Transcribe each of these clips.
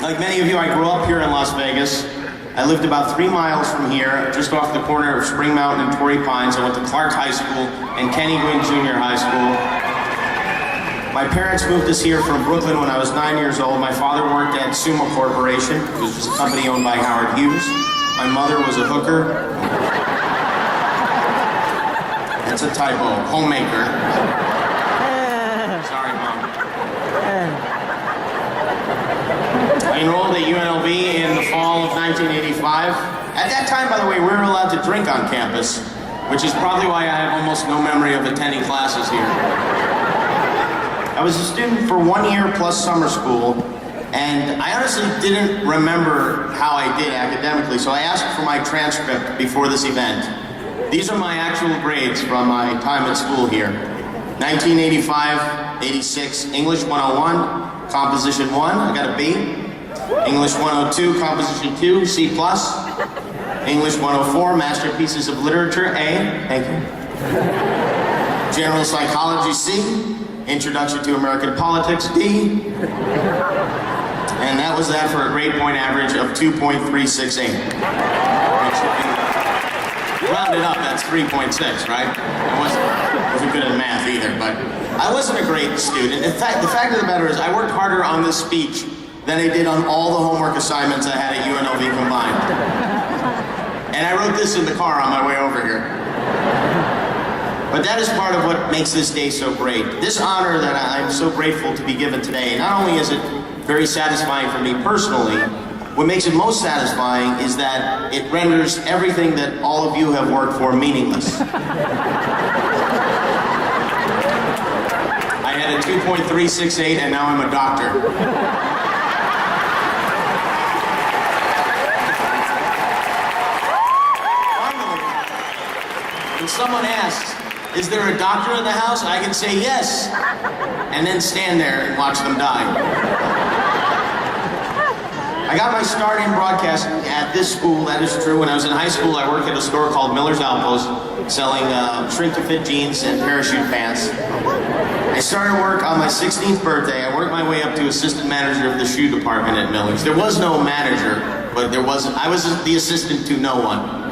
Like many of you, I grew up here in Las Vegas. I lived about 3 miles from here, just off the corner of Spring Mountain and Torrey Pines. I went to Clark High School and Kenny Gwynn Junior High School. My parents moved us here from Brooklyn when I was 9 years old. My father worked at Sumo Corporation, which was a company owned by Howard Hughes. My mother was a hooker. That's a typo. Homemaker. Sorry, Mom. I enrolled at UNLV in the fall of 1985. At that time, by the way, we were allowed to drink on campus, which is probably why I have almost no memory of attending classes here. I was a student for 1 year plus summer school, and I honestly didn't remember how I did academically, so I asked for my transcript before this event. These are my actual grades from my time at school here. 1985, 86, English 101, Composition 1, I got a B. English 102, Composition 2, C+. English 104, Masterpieces of Literature, A. Thank you. General Psychology, C. Introduction to American Politics, D. And that was that for a grade point average of 2.368. Rounded up, that's 3.6, right? I wasn't good at math either, but I wasn't a great student. In fact, the fact of the matter is I worked harder on this speech than I did on all the homework assignments I had at UNLV combined. And I wrote this in the car on my way over here. But that is part of what makes this day so great. This honor that I'm so grateful to be given today, not only is it very satisfying for me personally, what makes it most satisfying is that it renders everything that all of you have worked for meaningless. I had a 2.368 and now I'm a doctor. When someone asks, is there a doctor in the house? I can say yes, and then stand there and watch them die. I got my start in broadcasting at this school, that is true. When I was in high school, I worked at a store called Miller's Outpost, selling shrink-to-fit jeans and parachute pants. I started work on my 16th birthday. I worked my way up to assistant manager of the shoe department at Miller's. There was no manager, but I was the assistant to no one.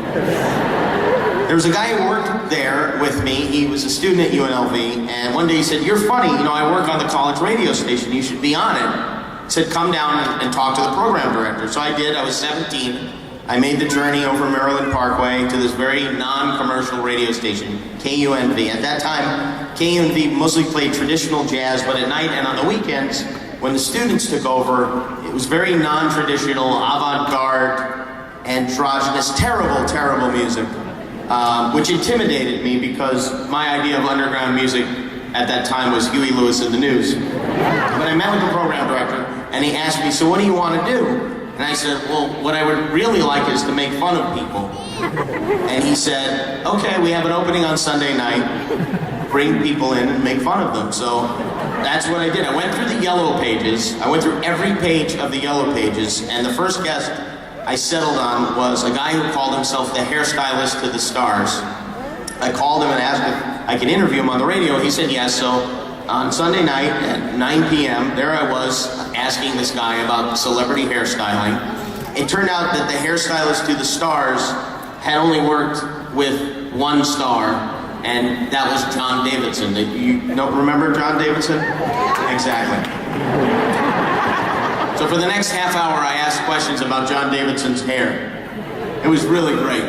There was a guy who worked there with me. He was a student at UNLV, and one day he said, "You're funny, you know, I work on the college radio station, you should be on it." He said, "Come down and talk to the program director." So I did. I was 17. I made the journey over Maryland Parkway to this very non-commercial radio station, KUNV. At that time, KUNV mostly played traditional jazz, but at night and on the weekends, when the students took over, it was very non-traditional, avant-garde, androgynous, terrible, terrible music. Which intimidated me because my idea of underground music at that time was Huey Lewis and the News. But I met with the program director and he asked me, "So what do you want to do?" And I said, "Well, what I would really like is to make fun of people." And he said, "Okay, we have an opening on Sunday night. Bring people in and make fun of them." So that's what I did. I went through the yellow pages. I went through every page of the yellow pages, and the first guest I settled on was a guy who called himself the hairstylist to the stars. I called him and asked if I could interview him on the radio. He said yes. So on Sunday night at 9 p.m., there I was asking this guy about celebrity hairstyling. It turned out that the hairstylist to the stars had only worked with one star, and that was John Davidson. You don't remember John Davidson? Exactly. So for the next half hour, I asked questions about John Davidson's hair. It was really great.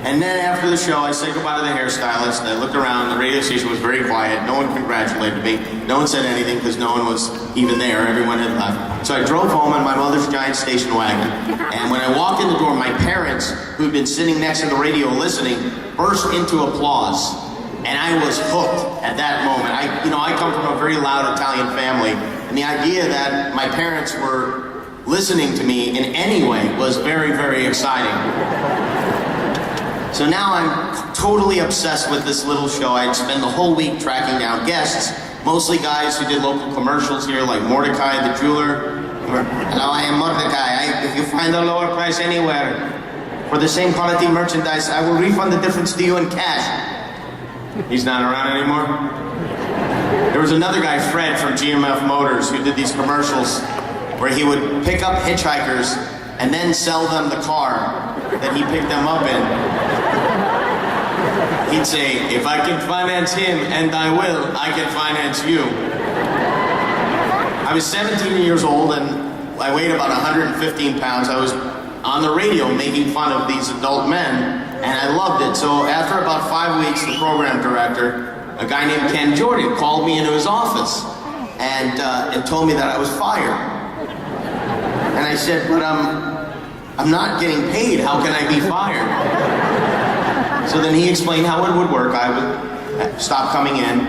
And then after the show, I said goodbye to the hairstylist. I looked around. The radio station was very quiet. No one congratulated me. No one said anything because no one was even there. Everyone had left. So I drove home in my mother's giant station wagon. And when I walked in the door, my parents, who'd been sitting next to the radio listening, burst into applause. And I was hooked at that moment. I come from a very loud Italian family. And the idea that my parents were listening to me in any way was very, very exciting. So now I'm totally obsessed with this little show. I'd spend the whole week tracking down guests, mostly guys who did local commercials here, like Mordecai the jeweler. "Hello, I am Mordecai. If you find a lower price anywhere for the same quality merchandise, I will refund the difference to you in cash." He's not around anymore. There was another guy, Fred, from GMF Motors, who did these commercials where he would pick up hitchhikers and then sell them the car that he picked them up in. He'd say, if I can finance him, and I will, I can finance you. I was 17 years old and I weighed about 115 pounds. I was on the radio making fun of these adult men, and I loved it. So after about 5 weeks, the program director, a guy named Ken Jordan, called me into his office and told me that I was fired. And I said, but I'm not getting paid. How can I be fired? So then he explained how it would work. I would stop coming in, and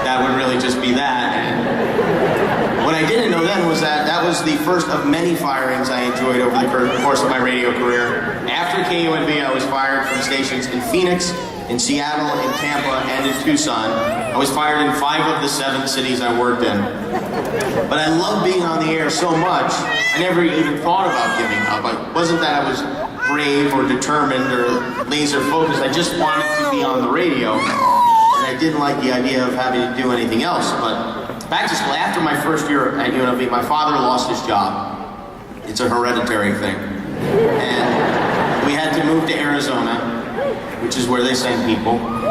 that would really just be that. And what I didn't know then was that that was the first of many firings I enjoyed over the course of my radio career. After KUNV, I was fired from stations in Phoenix, in Seattle, in Tampa, and in Tucson. I was fired in 5 of the 7 cities I worked in. But I loved being on the air so much, I never even thought about giving up. It wasn't that I was brave or determined or laser focused. I just wanted to be on the radio. And I didn't like the idea of having to do anything else. But back to school, after my first year at UNLV, my father lost his job. It's a hereditary thing. And we had to move to Arizona, which is where they send people. And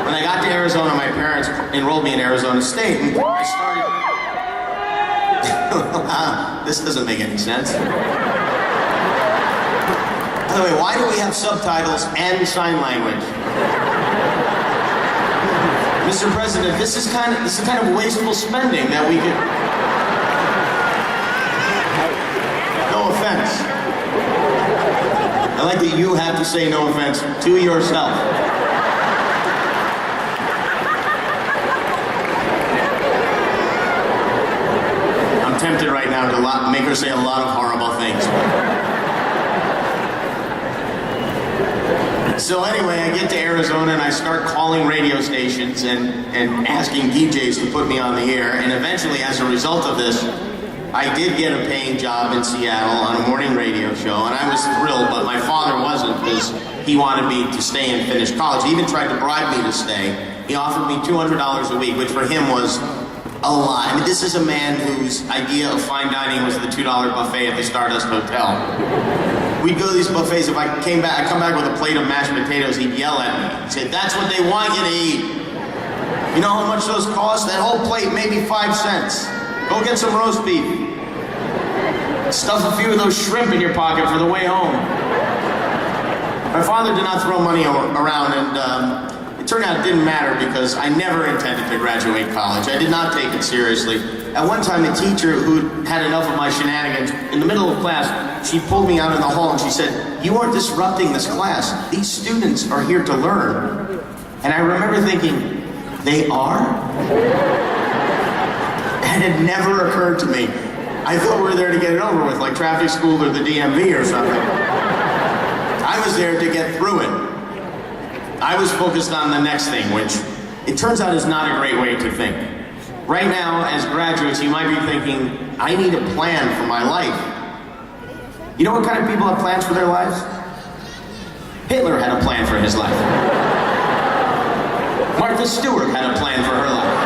when I got to Arizona, my parents enrolled me in Arizona State, and I started... This doesn't make any sense. By the way, why do we have subtitles and sign language? Mr. President, this is kind of wasteful spending that we could... No offense. I like that you have to say no offense to yourself. I'm tempted right now to make her say a lot of horrible things. So anyway, I get to Arizona and I start calling radio stations and asking DJs to put me on the air. And eventually, as a result of this, I did get a paying job in Seattle on a morning radio show. And I was thrilled, but my father wasn't, because he wanted me to stay and finish college. He even tried to bribe me to stay. He offered me $200 a week, which for him was a lot. I mean, this is a man whose idea of fine dining was the $2 buffet at the Stardust Hotel. We'd go to these buffets. If I come back with a plate of mashed potatoes, he'd yell at me. He'd say, that's what they want you to eat. You know how much those cost? That whole plate, maybe 5 cents. Go get some roast beef. Stuff a few of those shrimp in your pocket for the way home. My father did not throw money around, and it turned out it didn't matter, because I never intended to graduate college. I did not take it seriously. At one time, the teacher, who had enough of my shenanigans, in the middle of class, she pulled me out in the hall and she said, you aren't disrupting this class. These students are here to learn. And I remember thinking, they are? And it never occurred to me. I thought we were there to get it over with, like traffic school or the DMV or something. I was there to get through it. I was focused on the next thing, which it turns out is not a great way to think. Right now, as graduates, you might be thinking, I need a plan for my life. You know what kind of people have plans for their lives? Hitler had a plan for his life. Martha Stewart had a plan for her life.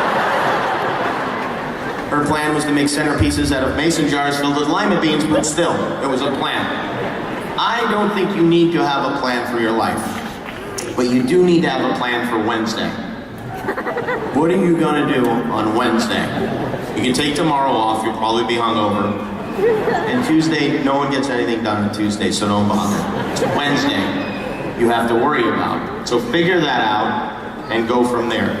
Her plan was to make centerpieces out of mason jars filled with lima beans, but still, it was a plan. I don't think you need to have a plan for your life, but you do need to have a plan for Wednesday. What are you gonna do on Wednesday? You can take tomorrow off, you'll probably be hungover. And Tuesday, no one gets anything done on Tuesday, so don't bother. It's Wednesday you have to worry about. So figure that out and go from there.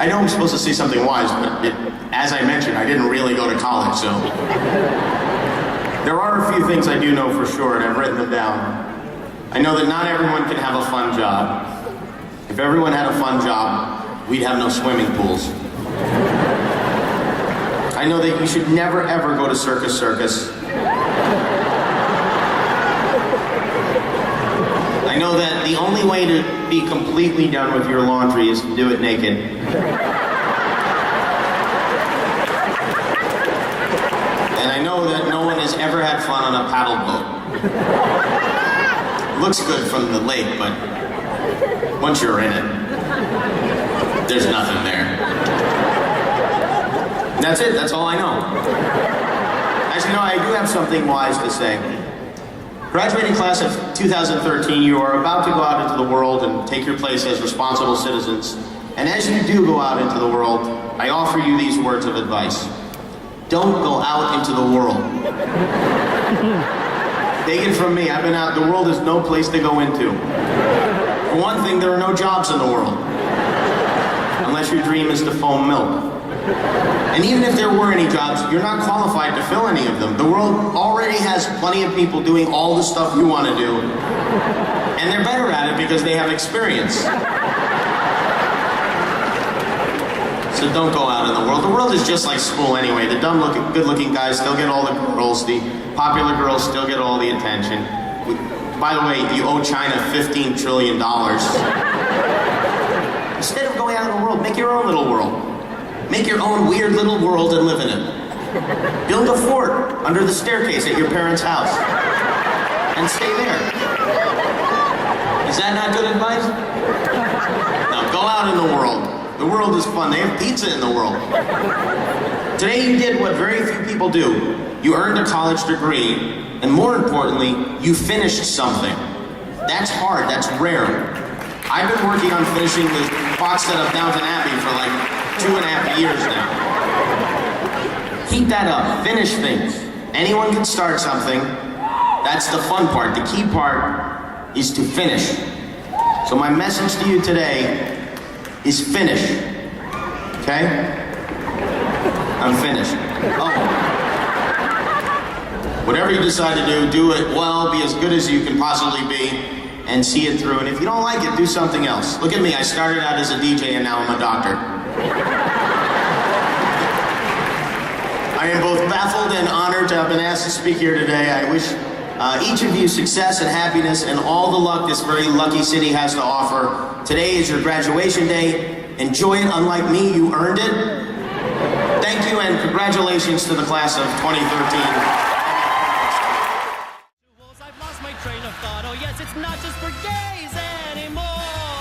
I know I'm supposed to say something wise, but as I mentioned, I didn't really go to college, so. There are a few things I do know for sure, and I've written them down. I know that not everyone can have a fun job. If everyone had a fun job, we'd have no swimming pools. I know that you should never ever go to Circus Circus. I know that the only way to be completely done with your laundry is to do it naked. And I know that no one has ever had fun on a paddle boat. Looks good from the lake, but once you're in it, there's nothing there. That's it, that's all I know. As you know, I do have something wise to say. Graduating class of 2013, you are about to go out into the world and take your place as responsible citizens. And as you do go out into the world, I offer you these words of advice. Don't go out into the world. Take it from me, I've been out, the world is no place to go into. For one thing, there are no jobs in the world. Unless your dream is to foam milk. And even if there were any jobs, you're not qualified to fill any of them. The world already has plenty of people doing all the stuff you want to do. And they're better at it because they have experience. So don't go out in the world. The world is just like school anyway. The good-looking guys still get all the girls. The popular girls still get all the attention. By the way, you owe China $15 trillion. Instead of going out in the world, make your own little world. Make your own weird little world and live in it. Build a fort under the staircase at your parents' house. And stay there. Is that not good advice? Now go out in the world. The world is fun. They have pizza in the world. Today you did what very few people do. You earned a college degree, and more importantly, you finished something. That's hard, that's rare. I've been working on finishing the box set of Downton Abbey for like 2.5 years now. Keep that up, finish things. Anyone can start something. That's the fun part. The key part is to finish. So my message to you today is finish. Okay? I'm finished. Oh. Whatever you decide to do it well, be as good as you can possibly be, and see it through. And if you don't like it, do something else. Look at me, I started out as a DJ and now I'm a doctor. I am both baffled and honored to have been asked to speak here today. I wish each of you success and happiness and all the luck this very lucky city has to offer. Today is your graduation day. Enjoy it. Unlike me, you earned it. Thank you and congratulations to the class of 2013. I've lost my train of thought. Oh yes, it's not just for gays anymore.